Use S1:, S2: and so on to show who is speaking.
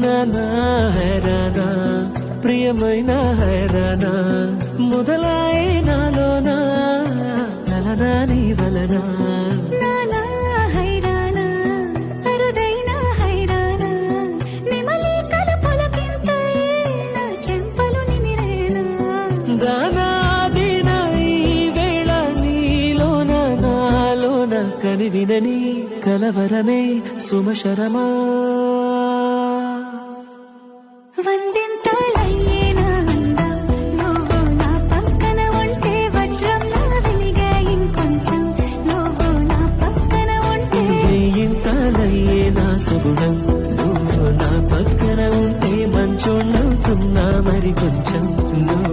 S1: నానా హైరానా ప్రియమైన హైరానా మొదలాయే నాలోనా నలనా నీ వలనా కని వినని కలవరమే సుమశరమా
S2: వందింతలయ్యేనా అందం నువ్వు నా పక్కన ఉంటే వజ్రంలా వెలిగే ఇంకొంచెం నువ్వు నా పక్కన ఉంటే
S1: వేయింతలయ్యేనా సుగుణం నువ్వు నా పక్కన ఉంటే మంచోళ్ళవుతున్నా మరి కొంచెం నువ్వు